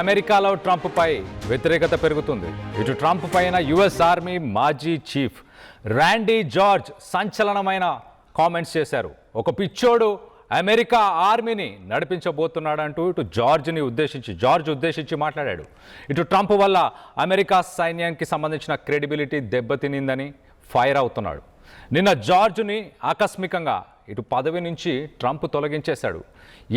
అమెరికాలో ట్రంప్ పై వ్యతిరేకత పెరుగుతుంది. ఇటు ట్రంప్ పైన యుఎస్ ఆర్మీ మాజీ చీఫ్ ర్యాండీ జార్జ్ సంచలనమైన కామెంట్స్ చేశారు. ఒక పిచ్చోడు అమెరికా ఆర్మీని నడిపించబోతున్నాడంటూ జార్జ్ ఉద్దేశించి మాట్లాడాడు. ఇటు ట్రంప్ వల్ల అమెరికా సైన్యానికి సంబంధించిన క్రెడిబిలిటీ దెబ్బతినిందని ఫైర్ అవుతున్నాడు. నిన్న జార్జ్ని ఆకస్మికంగా ఇటు పదవి నుంచి ట్రంప్ తొలగించేశాడు.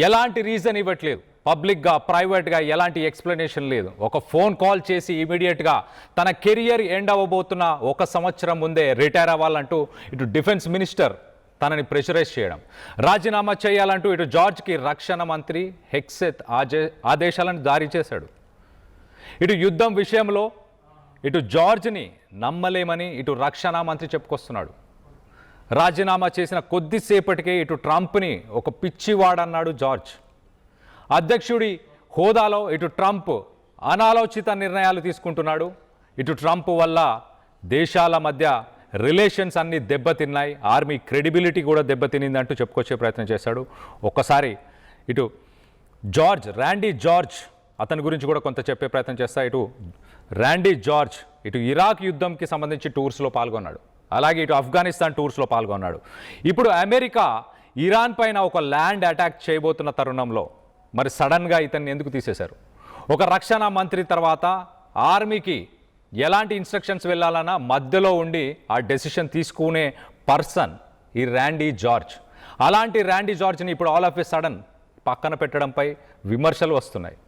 ఎలాంటి రీజన్ ఇవ్వట్లేదు, పబ్లిక్గా ప్రైవేట్గా ఎలాంటి ఎక్స్ప్లెనేషన్ లేదు. ఒక ఫోన్ కాల్ చేసి ఇమీడియట్గా తన కెరియర్ ఎండ్ అవ్వబోతున్న 1 సంవత్సరం ముందే రిటైర్ అవ్వాలంటూ ఇటు డిఫెన్స్ మినిస్టర్ తనని ప్రెషరైజ్ చేయడం, రాజీనామా చేయాలంటూ ఇటు జార్జ్కి రక్షణ మంత్రి హెక్సెత్ ఆదేశాలను జారీ చేశాడు. ఇటు యుద్ధం విషయంలో ఇటు జార్జ్ని నమ్మలేమని ఇటు రక్షణ మంత్రి చెప్పుకొస్తున్నాడు. రాజీనామా చేసిన కొద్దిసేపటికే ఇటు ట్రంప్ని ఒక పిచ్చివాడన్నాడు జార్జ్. అధ్యక్షుడి హోదాలో ఇటు ట్రంప్ అనాలోచిత నిర్ణయాలు తీసుకుంటున్నాడు. ఇటు ట్రంప్ వల్ల దేశాల మధ్య రిలేషన్స్ అన్నీ దెబ్బతిన్నాయి, ఆర్మీ క్రెడిబిలిటీ కూడా దెబ్బతినింది అంటూ చెప్పుకొచ్చే ప్రయత్నం చేశాడు. ఒక్కసారి ఇటు ర్యాండీ జార్జ్ అతని గురించి కూడా కొంత చెప్పే ప్రయత్నం చేస్తా. ఇటు ర్యాండీ జార్జ్ ఇటు ఇరాక్ యుద్ధంకి సంబంధించి టూర్స్లో పాల్గొన్నాడు, అలాగే ఇటు ఆఫ్ఘనిస్తాన్ టూర్స్లో పాల్గొన్నాడు. ఇప్పుడు అమెరికా ఇరాన్ పైన ఒక ల్యాండ్ అటాక్ చేయబోతున్న తరుణంలో మరి సడన్గా ఇతన్ని ఎందుకు తీసేశారు? ఒక రక్షణ మంత్రి తర్వాత ఆర్మీకి ఎలాంటి ఇన్స్ట్రక్షన్స్ వెళ్ళాలన్నా మధ్యలో ఉండి ఆ డెసిషన్ తీసుకునే పర్సన్ ఈ ర్యాండీ జార్జ్. అలాంటి ర్యాండీ జార్జ్ని ఇప్పుడు ఆల్ ఆఫ్ ఎ సడన్ పక్కన పెట్టడంపై విమర్శలు వస్తున్నాయి.